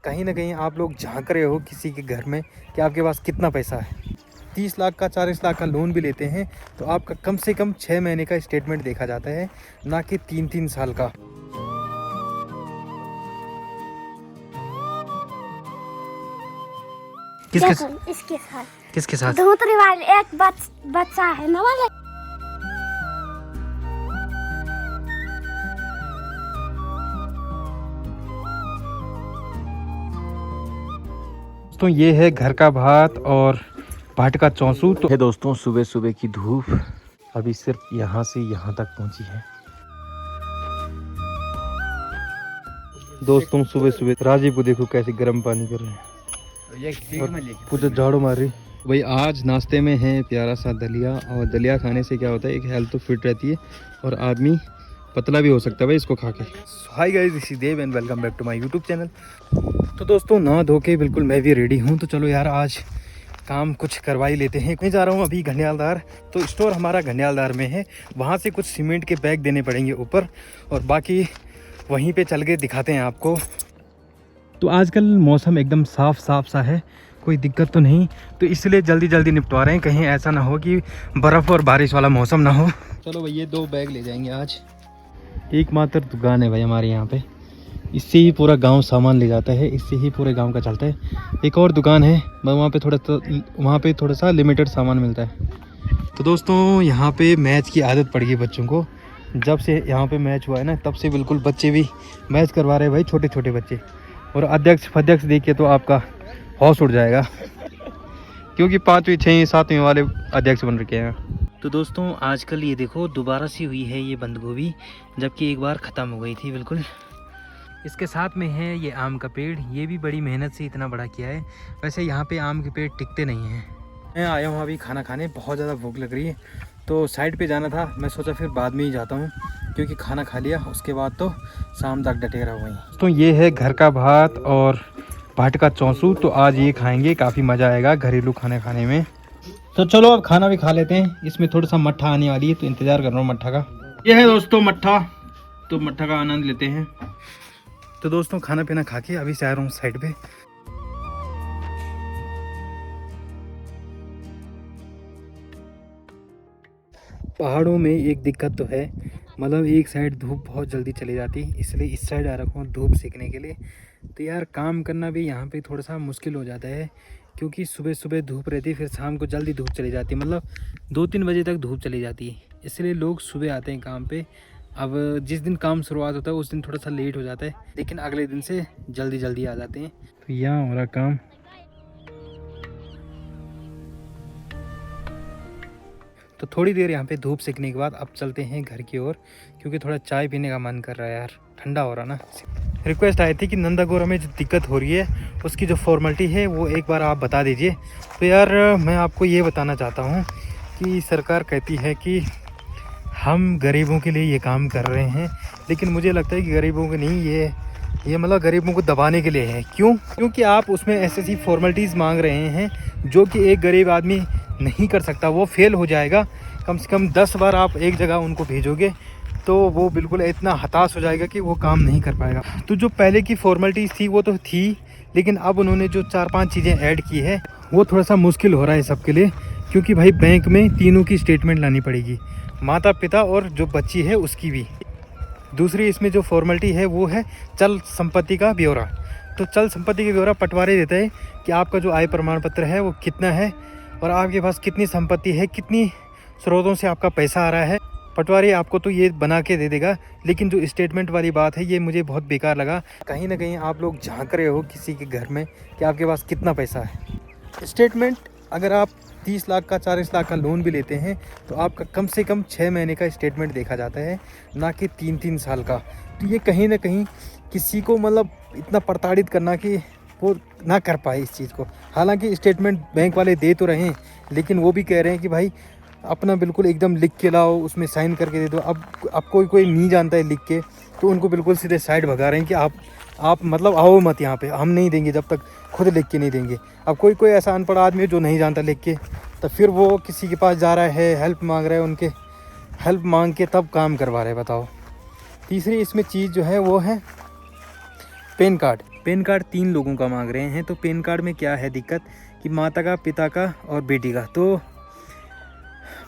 कहीं ना कहीं आप लोग झांक रहे हो किसी के घर में कि आपके पास कितना पैसा है। 30 लाख का 40 लाख का लोन भी लेते हैं तो आपका कम से कम 6 महीने का स्टेटमेंट देखा जाता है, ना कि 3-3 साल का। किसके साथ धोतरी वाले एक बच्चा है ना वाला। दोस्तों ये है घर का भात और भाट का चौंसू। तो है दोस्तों सुबह सुबह की धूप अभी सिर्फ यहाँ से यहाँ तक पहुँची है। दोस्तों सुबह सुबह राजीव को देखो कैसे गर्म पानी कर रहे हैं और पूरा झाड़ू मार रही। भाई आज नाश्ते में है प्यारा सा दलिया, और दलिया खाने से क्या होता है, एक हेल्थ तो फिट रहती है और आदमी पतला भी हो सकता है भाई इसको खा के। Hi guys, this is Dev and welcome back to my YouTube channel. तो दोस्तों नहा धो के बिल्कुल मैं भी रेडी हूँ। तो चलो यार आज काम कुछ करवा ही लेते हैं। मैं जा रहा हूँ अभी घंडियालदार। तो स्टोर हमारा घंडियालदार में है, वहाँ से कुछ सीमेंट के बैग देने पड़ेंगे ऊपर, और बाकी वहीं पे चल के दिखाते हैं आपको। तो आजकल मौसम एकदम साफ सा है, कोई दिक्कत तो नहीं, तो इसलिए जल्दी जल्दी निपटवा रहे हैं, कहीं ऐसा ना हो कि बर्फ़ और बारिश वाला मौसम ना हो। चलो भाई ये 2 बैग ले जाएंगे आज। एकमात्र दुकान है भाई हमारे यहाँ पे, इससे ही पूरा गांव सामान ले जाता है, इससे ही पूरे गांव का चलता है। एक और दुकान है वहाँ पे थोड़ा सा लिमिटेड सामान मिलता है। तो दोस्तों यहाँ पे मैच की आदत पड़ गई बच्चों को। जब से यहाँ पे मैच हुआ है ना, तब से बिल्कुल बच्चे भी मैच करवा रहे हैं भाई, छोटे छोटे बच्चे। और अध्यक्ष देख के तो आपका हौस उड़ जाएगा क्योंकि 5वीं 6वीं 7वीं वाले अध्यक्ष बन रखे हैं। तो दोस्तों आजकल ये देखो दोबारा सी हुई है ये बंद गोभी, जबकि एक बार ख़त्म हो गई थी बिल्कुल। इसके साथ में है ये आम का पेड़, ये भी बड़ी मेहनत से इतना बड़ा किया है। वैसे यहाँ पे आम के पेड़ टिकते नहीं हैं। मैं आया हूँ अभी खाना खाने, बहुत ज़्यादा भूख लग रही है, तो साइड पे जाना था। मैं सोचा फिर बाद में ही जाता हूँ, क्योंकि खाना खा लिया उसके बाद तो शाम तक डटे रहा वहीं। तो ये है घर का भात और भाट का चौंसू। तो आज ये खाएंगे, काफ़ी मज़ा आएगा घरेलू खाने खाने में। तो चलो अब खाना भी खा लेते हैं। इसमें थोड़ा सा मट्ठा आने वाली है, तो इंतज़ार कर रहा हूँ मट्ठा का। ये है दोस्तों मट्ठा, तो मट्ठा का आनंद लेते हैं। तो दोस्तों खाना पीना खा के अभी से आ रहा हूँ साइड पे। पहाड़ों में एक दिक्कत तो है, मतलब एक साइड धूप बहुत जल्दी चली जाती है, इसलिए इस साइड आ रखा हूँ धूप सेकने के लिए। तो यार काम करना भी यहाँ पे थोड़ा सा मुश्किल हो जाता है, क्योंकि सुबह सुबह धूप रहती है, फिर शाम को जल्दी धूप चली जाती है, मतलब 2-3 बजे तक धूप चली जाती है। इसलिए लोग सुबह आते हैं काम पे। अब जिस दिन काम शुरुआत होता है उस दिन थोड़ा सा लेट हो जाता है, लेकिन अगले दिन से जल्दी जल्दी आ जाते हैं। तो यहाँ हो रहा काम। तो थोड़ी देर यहाँ पे धूप सेकने के बाद अब चलते हैं घर की ओर, क्योंकि थोड़ा चाय पीने का मन कर रहा है यार, ठंडा हो रहा ना। रिक्वेस्ट आई थी कि नंदागोरा में जो दिक्कत हो रही है उसकी जो फॉर्मेलिटी है वो एक बार आप बता दीजिए। तो यार मैं आपको ये बताना चाहता हूँ कि सरकार कहती है कि हम गरीबों के लिए ये काम कर रहे हैं, लेकिन मुझे लगता है कि गरीबों के नहीं, ये मतलब गरीबों को दबाने के लिए है। क्यों? क्योंकि आप उसमें ऐसी फॉर्मेलिटीज़ मांग रहे हैं जो कि एक गरीब आदमी नहीं कर सकता, वो फेल हो जाएगा। कम से कम 10 बार आप एक जगह उनको भेजोगे तो वो बिल्कुल इतना हताश हो जाएगा कि वो काम नहीं कर पाएगा। तो जो पहले की फॉर्मेलिटीज़ थी वो तो थी, लेकिन अब उन्होंने जो 4-5 चीज़ें ऐड की है वो थोड़ा सा मुश्किल हो रहा है सबके लिए, क्योंकि भाई बैंक में तीनों की स्टेटमेंट लानी पड़ेगी, माता पिता और जो बच्ची है उसकी भी। दूसरी इसमें जो फॉर्मेलिटी है वो है चल संपत्ति का ब्यौरा। तो चल संपत्ति का ब्यौरा पटवारी देता है कि आपका जो आय प्रमाण पत्र है वो कितना है और आपके पास कितनी संपत्ति है, कितनी स्रोतों से आपका पैसा आ रहा है। पटवारी आपको तो ये बना के दे देगा, लेकिन जो स्टेटमेंट वाली बात है ये मुझे बहुत बेकार लगा। कहीं ना कहीं आप लोग झांक रहे हो किसी के घर में कि आपके पास कितना पैसा है। स्टेटमेंट अगर आप 30 लाख का 40 लाख का लोन भी लेते हैं तो आपका कम से कम 6 महीने का स्टेटमेंट देखा जाता है, ना कि 3-3 साल का। तो ये कहीं ना कहीं किसी को मतलब इतना प्रताड़ित करना कि वो ना कर पाए इस चीज़ को। हालांकि स्टेटमेंट बैंक वाले दे तो रहे हैं, लेकिन वो भी कह रहे हैं कि भाई अपना बिल्कुल एकदम लिख के लाओ, उसमें साइन करके दे दो। अब कोई नहीं जानता है लिख के, तो उनको बिल्कुल सीधे साइड भगा रहे हैं कि आप मतलब आओ मत यहाँ पे, हम नहीं देंगे जब तक खुद लिख के नहीं देंगे। अब कोई ऐसा अनपढ़ आदमी है जो नहीं जानता लिख के, तो फिर वो किसी के पास जा रहा है, हेल्प मांग रहा है, उनके हेल्प मांग के तब काम करवा रहे हैं, बताओ। तीसरी इसमें चीज़ जो है वो है पैन कार्ड। पैन कार्ड 3 लोगों का मांग रहे हैं। तो पैन कार्ड में क्या है दिक्कत कि माता का, पिता का और बेटी का। तो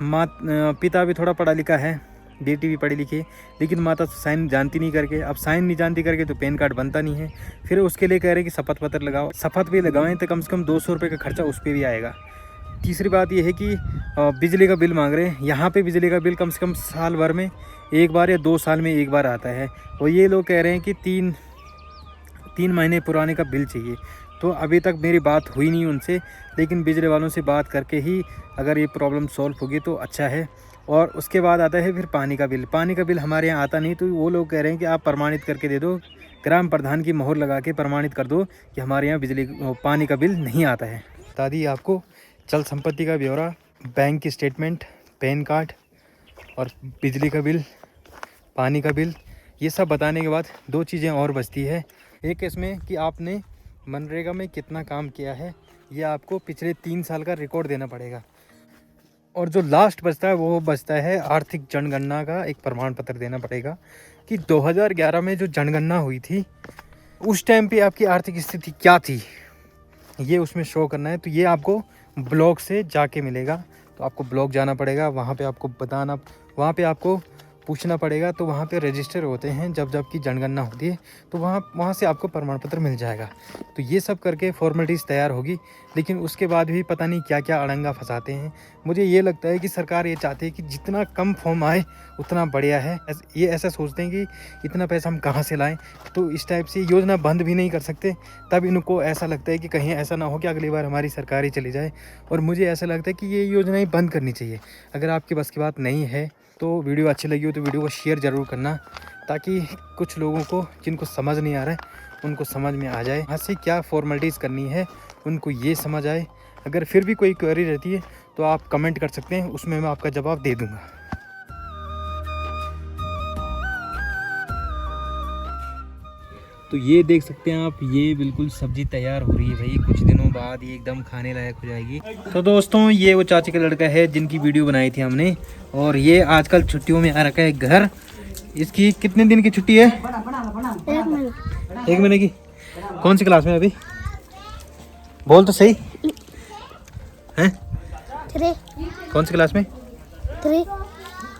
पिता भी थोड़ा पढ़ा लिखा है, बेटी भी पढ़ी लिखी है, लेकिन माता साइन जानती नहीं करके। अब साइन नहीं जानती करके तो पैन कार्ड बनता नहीं है। फिर उसके लिए कह रहे हैं कि शपथ पत्र लगाओ। शपथ भी लगाएं तो कम से कम 200 रुपये का खर्चा उस पर भी आएगा। तीसरी बात यह है कि बिजली का बिल मांग रहे हैं। यहाँ पे बिजली का बिल कम से कम साल भर में एक बार या 2 साल में एक बार आता है। और ये लोग कह रहे हैं कि 3 महीने पुराने का बिल चाहिए। तो अभी तक मेरी बात हुई नहीं उनसे, लेकिन बिजली वालों से बात करके ही अगर ये प्रॉब्लम सॉल्व होगी तो अच्छा है। और उसके बाद आता है फिर पानी का बिल। पानी का बिल हमारे यहाँ आता नहीं, तो वो लोग कह रहे हैं कि आप प्रमाणित करके दे दो, ग्राम प्रधान की मोहर लगा के प्रमाणित कर दो कि हमारे यहाँ पानी का बिल नहीं आता है। बता दी आपको चल संपत्ति का ब्यौरा, बैंक की स्टेटमेंट, पैन कार्ड और बिजली का बिल, पानी का बिल, ये सब बताने के बाद 2 चीज़ें और बचती है। एक इसमें कि आपने मनरेगा में कितना काम किया है, ये आपको पिछले 3 साल का रिकॉर्ड देना पड़ेगा। और जो लास्ट बचता है वो बचता है आर्थिक जनगणना का एक प्रमाण पत्र देना पड़ेगा कि 2011 में जो जनगणना हुई थी उस टाइम पे आपकी आर्थिक स्थिति क्या थी, ये उसमें शो करना है। तो ये आपको ब्लॉक से जाके मिलेगा। तो आपको ब्लॉक जाना पड़ेगा, वहाँ पे आपको बताना, वहाँ पे आपको पूछना पड़ेगा। तो वहाँ पे रजिस्टर होते हैं, जब की जनगणना होती है तो वहाँ से आपको प्रमाण पत्र मिल जाएगा। तो ये सब करके फॉर्मेलिटीज़ तैयार होगी, लेकिन उसके बाद भी पता नहीं क्या क्या अड़ंगा फंसाते हैं। मुझे ये लगता है कि सरकार ये चाहती है कि जितना कम फॉर्म आए उतना बढ़िया है। ये ऐसा सोचते हैं कि इतना पैसा हम कहाँ से लाएं, तो इस टाइप से योजना बंद भी नहीं कर सकते। तब इनको ऐसा लगता है कि कहीं ऐसा ना हो कि अगली बार हमारी सरकार ही चली जाए। और मुझे ऐसा लगता है कि ये योजनाएं बंद करनी चाहिए। अगर आपके बस की बात नहीं है तो वीडियो अच्छी लगी हो तो वीडियो को शेयर ज़रूर करना, ताकि कुछ लोगों को जिनको समझ नहीं आ रहा है उनको समझ में आ जाए। यहाँ से क्या फॉर्मेलिटीज़ करनी है उनको ये समझ आए। अगर फिर भी कोई क्वेरी रहती है तो आप कमेंट कर सकते हैं, उसमें मैं आपका जवाब दे दूँगा। तो ये देख सकते हैं आप, ये बिल्कुल सब्जी तैयार हो रही है भाई। कुछ दिनों बाद ये एकदम खाने लायक हो जाएगी। तो दोस्तों ये वो चाची का लड़का है जिनकी वीडियो बनाई थी हमने, और ये आजकल छुट्टियों में आ रखा है घर। इसकी कितने दिन की छुट्टी है? 1 महीने की। कौन सी क्लास में अभी? बोल तो सही हैं? 3। कौन सी क्लास में? 3।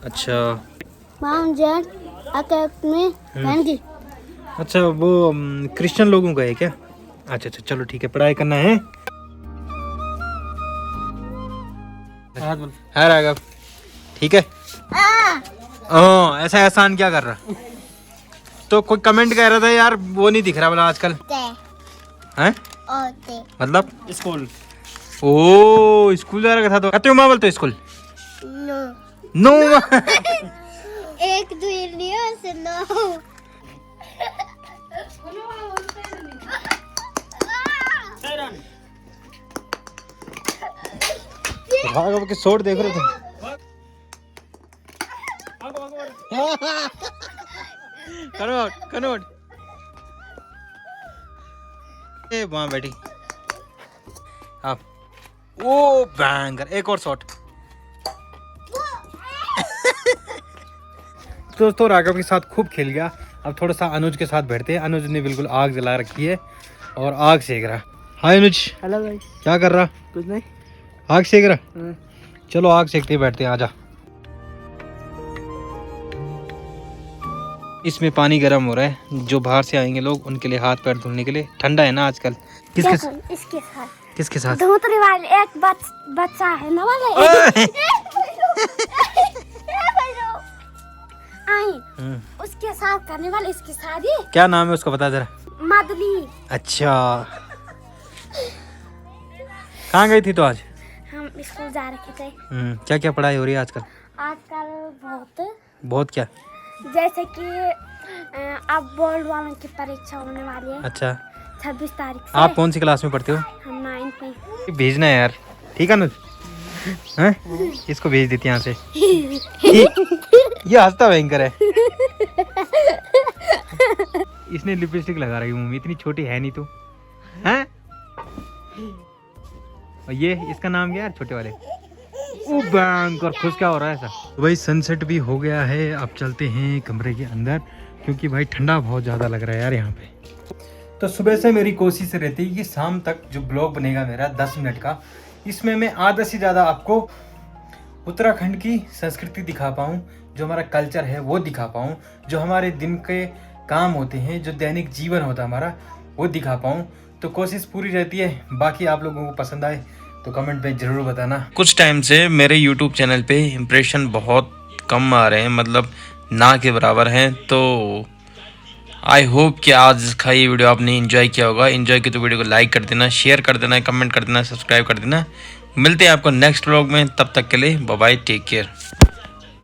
अच्छा, माउंट जैन अकेडमी। अच्छा वो क्रिश्चियन लोगों का है क्या? अच्छा अच्छा, चलो ठीक है, पढ़ाई करना है। है राघव, ठीक है। ऐसा एहसान क्या कर रहा? तो कोई कमेंट कह रहा था यार, वो नहीं दिख रहा बोला आजकल हैं? मतलब स्कूल। ओ स्कूल जा रहा था तो कहते हो माँ बोलते स्कूल नो 1 2 से 9। राघव के शॉट देख रहे थे। कनोट ए वहाँ बैठी आप। ओ बैंगर, एक और शॉट। दोस्तों राघव के साथ खूब खेल गया। अब थोड़ा सा अनुज के साथ बैठते हैं। अनुज ने बिल्कुल आग जला रखी है और आग सेक रहा। हाय अनुज। हेलो भाई। क्या कर रहा? कुछ नहीं, आग सेक रहा। चलो आग सेकते बैठते हैं, आजा। इसमें पानी गर्म हो रहा है, जो बाहर से आएंगे लोग उनके लिए हाथ पैर धुलने के लिए। ठंडा है ना आजकल। इसके साथ किसके साथ? धोतरी वाले एक बच्चा है ना वाले उसके साथ करने वाले इसकी शादी। क्या नाम है उसका बता जरा। मदली। अच्छा, कहाँ गई थी तो आज? हम स्कूल जा रखे थे। क्या क्या पढ़ाई हो रही है आजकल? आजकल बहुत क्या? जैसे कि अब बोर्ड वालों की परीक्षा होने वाली है। अच्छा, 26 तारीख से। आप कौन सी क्लास में पढ़ते हो? हम 9th में। भेजना है यार, ठीक है ना? हैं? इसको भेज देती यहाँ से। ये हंसता भयंकर है। इसने लिपस्टिक लगा रही मुंह में, इतनी छोटी है नहीं तू हैं? और ये इसका नाम क्या है छोटे वाले? और खुश क्या हो रहा है ऐसा? तो भाई सनसेट भी हो गया है। अब चलते हैं कमरे के अंदर, क्योंकि भाई ठंडा बहुत ज़्यादा लग रहा है यार यहाँ पे। तो सुबह से मेरी कोशिश रहती है कि शाम तक जो ब्लॉग बनेगा मेरा 10 मिनट का, इसमें मैं आधा से ज़्यादा आपको उत्तराखंड की संस्कृति दिखा पाऊँ, जो हमारा कल्चर है वो दिखा पाऊँ, जो हमारे दिन के काम होते हैं, जो दैनिक जीवन होता है हमारा, वो दिखा पाऊँ। तो कोशिश पूरी रहती है। बाकी आप लोगों को पसंद आए तो कमेंट में ज़रूर बताना। कुछ टाइम से मेरे यूट्यूब चैनल पे इम्प्रेशन बहुत कम आ रहे हैं, मतलब ना के बराबर हैं। तो आई होप कि आज का ये वीडियो आपने एंजॉय किया होगा। एंजॉय किया तो वीडियो को लाइक कर देना, शेयर कर देना, कमेंट कर देना, सब्सक्राइब कर देना। मिलते हैं आपको नेक्स्ट व्लॉग में, तब तक के लिए बाय बाय, टेक केयर।